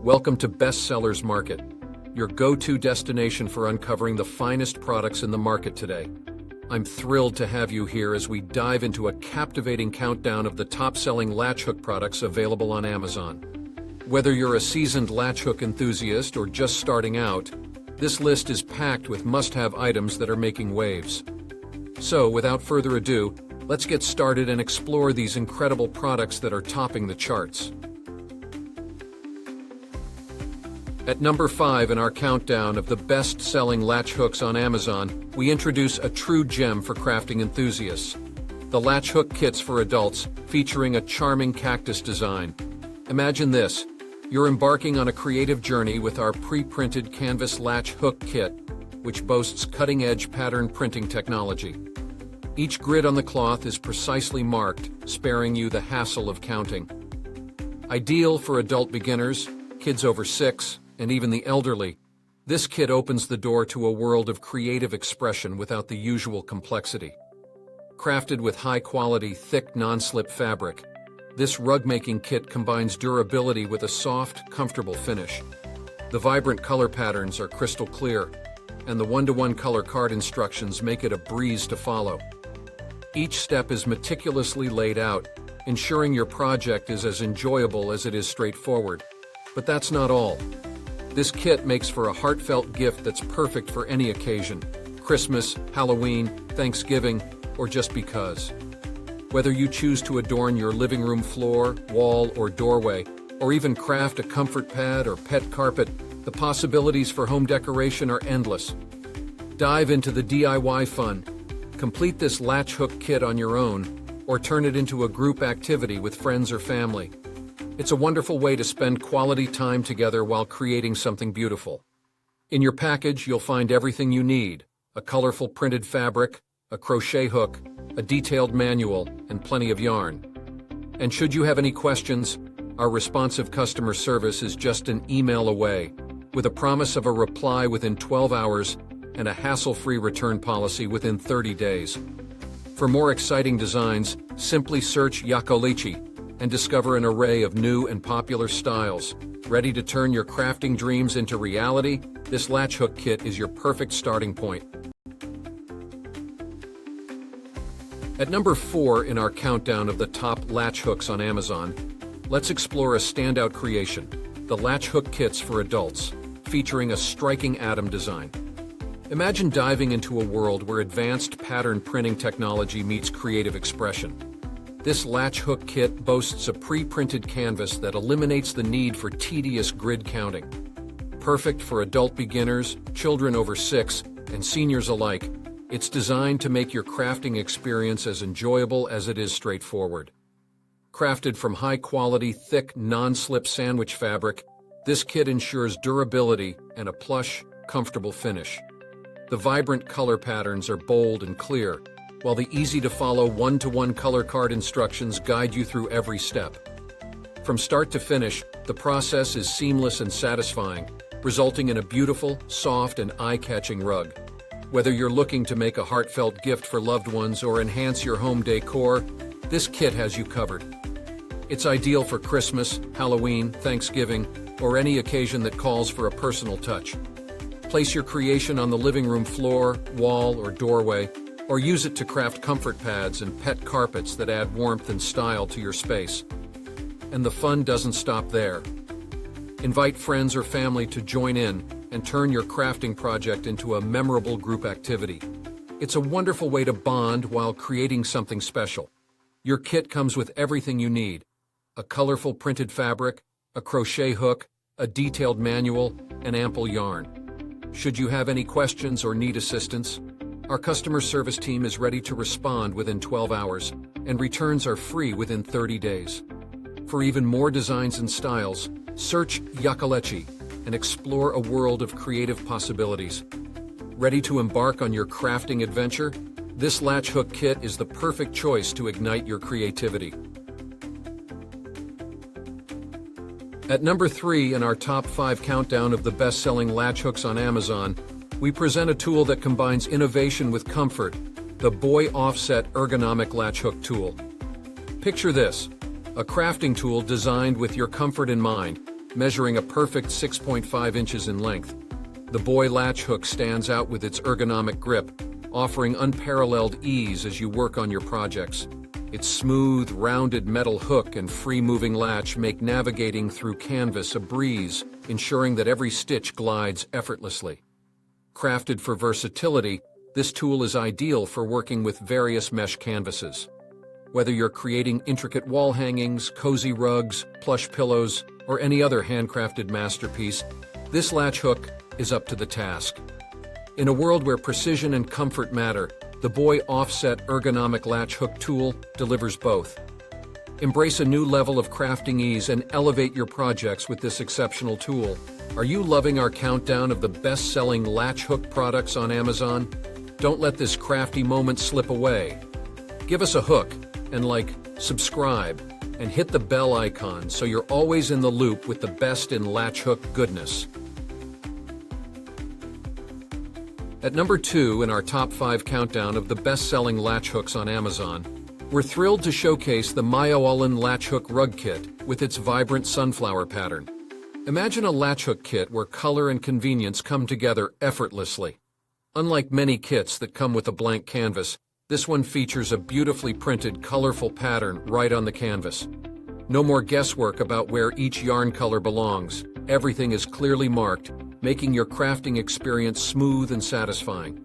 Welcome to Bestsellers Market, your go-to destination for uncovering the finest products in the market today. I'm thrilled to have you here as we dive into a captivating countdown of the top-selling latch hook products available on Amazon. Whether you're a seasoned latch hook enthusiast or just starting out, this list is packed with must-have items that are making waves. So, without further ado, let's get started and explore these incredible products that are topping the charts. At number 5 in our countdown of the best-selling latch hooks on Amazon, we introduce a true gem for crafting enthusiasts. The Latch Hook Kits for Adults, featuring a charming cactus design. Imagine this. You're embarking on a creative journey with our pre-printed canvas latch hook kit, which boasts cutting-edge pattern printing technology. Each grid on the cloth is precisely marked, sparing you the hassle of counting. Ideal for adult beginners, kids over 6, and even the elderly, this kit opens the door to a world of creative expression without the usual complexity. Crafted with high-quality, thick, non-slip fabric, this rug-making kit combines durability with a soft, comfortable finish. The vibrant color patterns are crystal clear, and the one-to-one color card instructions make it a breeze to follow. Each step is meticulously laid out, ensuring your project is as enjoyable as it is straightforward. But that's not all. This kit makes for a heartfelt gift that's perfect for any occasion: Christmas, Halloween, Thanksgiving, or just because. Whether you choose to adorn your living room floor, wall, or doorway, or even craft a comfort pad or pet carpet, the possibilities for home decoration are endless. Dive into the DIY fun. Complete this latch hook kit on your own, or turn it into a group activity with friends or family. It's a wonderful way to spend quality time together while creating something beautiful. In your package, you'll find everything you need: a colorful printed fabric, a crochet hook, a detailed manual, and plenty of yarn. And should you have any questions, our responsive customer service is just an email away, with a promise of a reply within 12 hours and a hassle-free return policy within 30 days. For more exciting designs, simply search MIAOLLUN and discover an array of new and popular styles. Ready to turn your crafting dreams into reality? This latch hook kit is your perfect starting point. At number 4 in our countdown of the top latch hooks on Amazon, let's explore a standout creation: the Latch Hook Kits for Adults, featuring a striking atom design. Imagine diving into a world where advanced pattern printing technology meets creative expression. This latch hook kit boasts a pre-printed canvas that eliminates the need for tedious grid counting. Perfect for adult beginners, children over 6, and seniors alike, it's designed to make your crafting experience as enjoyable as it is straightforward. Crafted from high-quality, thick, non-slip sandwich fabric, this kit ensures durability and a plush, comfortable finish. The vibrant color patterns are bold and clear, while the easy-to-follow one-to-one color card instructions guide you through every step. From start to finish, the process is seamless and satisfying, resulting in a beautiful, soft, and eye-catching rug. Whether you're looking to make a heartfelt gift for loved ones or enhance your home decor, this kit has you covered. It's ideal for Christmas, Halloween, Thanksgiving, or any occasion that calls for a personal touch. Place your creation on the living room floor, wall, or doorway, or use it to craft comfort pads and pet carpets that add warmth and style to your space. And the fun doesn't stop there. Invite friends or family to join in and turn your crafting project into a memorable group activity. It's a wonderful way to bond while creating something special. Your kit comes with everything you need: a colorful printed fabric, a crochet hook, a detailed manual, and ample yarn. Should you have any questions or need assistance, our customer service team is ready to respond within 12 hours, and returns are free within 30 days. For even more designs and styles, search MIAOLLUN and explore a world of creative possibilities. Ready to embark on your crafting adventure? This latch hook kit is the perfect choice to ignite your creativity. At number 3 in our top 5 countdown of the best-selling latch hooks on Amazon, we present a tool that combines innovation with comfort: the Boye Offset Ergonomic Latch Hook Tool. Picture this: a crafting tool designed with your comfort in mind, measuring a perfect 6.5 inches in length. The Boye latch hook stands out with its ergonomic grip, offering unparalleled ease as you work on your projects. Its smooth, rounded metal hook and free-moving latch make navigating through canvas a breeze, ensuring that every stitch glides effortlessly. Crafted for versatility, this tool is ideal for working with various mesh canvases. Whether you're creating intricate wall hangings, cozy rugs, plush pillows, or any other handcrafted masterpiece, this latch hook is up to the task. In a world where precision and comfort matter, the Boye Offset Ergonomic Latch Hook Tool delivers both. Embrace a new level of crafting ease and elevate your projects with this exceptional tool. Are you loving our countdown of the best-selling latch hook products on Amazon? Don't let this crafty moment slip away. Give us a hook and subscribe, and hit the bell icon so you're always in the loop with the best in latch hook goodness. At number 2 in our top 5 countdown of the best-selling latch hooks on Amazon, we're thrilled to showcase the MIAOLLUN Latch Hook Rug Kit with its vibrant sunflower pattern. Imagine a latch hook kit where color and convenience come together effortlessly. Unlike many kits that come with a blank canvas, this one features a beautifully printed, colorful pattern right on the canvas. No more guesswork about where each yarn color belongs. Everything is clearly marked, making your crafting experience smooth and satisfying.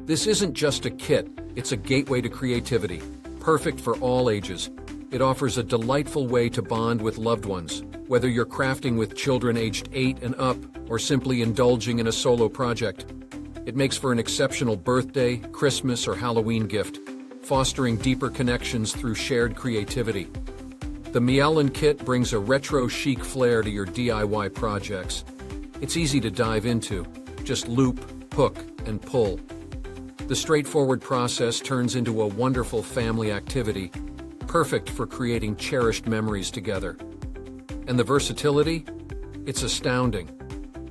This isn't just a kit, it's a gateway to creativity, perfect for all ages. It offers a delightful way to bond with loved ones, whether you're crafting with children aged 8 and up or simply indulging in a solo project. It makes for an exceptional birthday, Christmas, or Halloween gift, fostering deeper connections through shared creativity. The MIAOLLUN kit brings a retro chic flair to your DIY projects. It's easy to dive into. Just loop, hook, and pull. The straightforward process turns into a wonderful family activity, perfect for creating cherished memories together. And the versatility? It's astounding.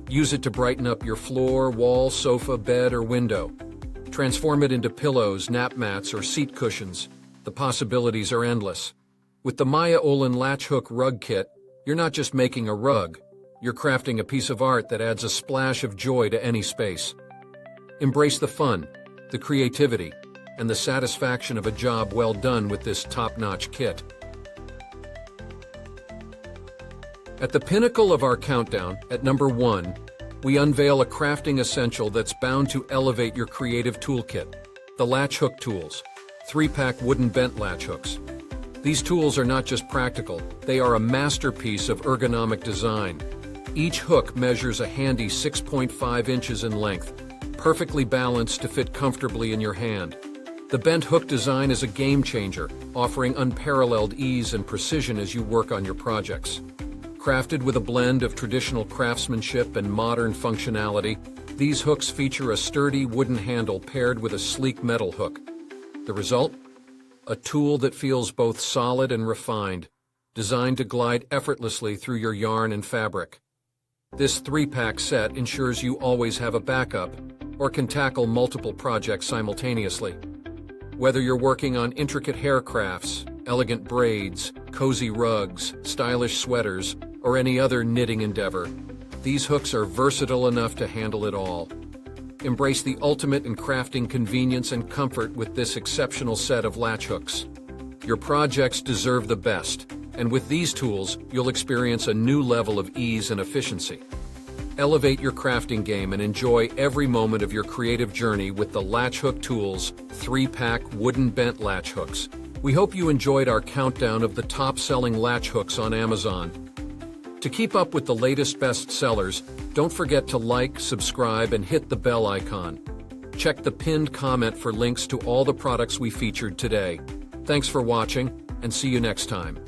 Use it to brighten up your floor, wall, sofa, bed, or window. Transform it into pillows, nap mats, or seat cushions. The possibilities are endless. With the MIAOLLUN Latch Hook Rug Kit, you're not just making a rug, you're crafting a piece of art that adds a splash of joy to any space. Embrace the fun, the creativity, and the satisfaction of a job well done with this top-notch kit. At the pinnacle of our countdown, at number 1, we unveil a crafting essential that's bound to elevate your creative toolkit, the Latch Hook Tools, 3-pack wooden bent latch hooks. These tools are not just practical, they are a masterpiece of ergonomic design. Each hook measures a handy 6.5 inches in length, perfectly balanced to fit comfortably in your hand. The bent hook design is a game changer, offering unparalleled ease and precision as you work on your projects. Crafted with a blend of traditional craftsmanship and modern functionality, these hooks feature a sturdy wooden handle paired with a sleek metal hook. The result? A tool that feels both solid and refined, designed to glide effortlessly through your yarn and fabric. This 3-pack set ensures you always have a backup or can tackle multiple projects simultaneously. Whether you're working on intricate hair crafts, elegant braids, cozy rugs, stylish sweaters, or any other knitting endeavor, these hooks are versatile enough to handle it all. Embrace the ultimate in crafting convenience and comfort with this exceptional set of latch hooks. Your projects deserve the best, and with these tools, you'll experience a new level of ease and efficiency. Elevate your crafting game and enjoy every moment of your creative journey with the Latch Hook Tools 3-pack wooden bent latch hooks. We hope you enjoyed our countdown of the top-selling latch hooks on Amazon. To keep up with the latest best-sellers, don't forget to like, subscribe, and hit the bell icon. Check the pinned comment for links to all the products we featured today. Thanks for watching, and see you next time.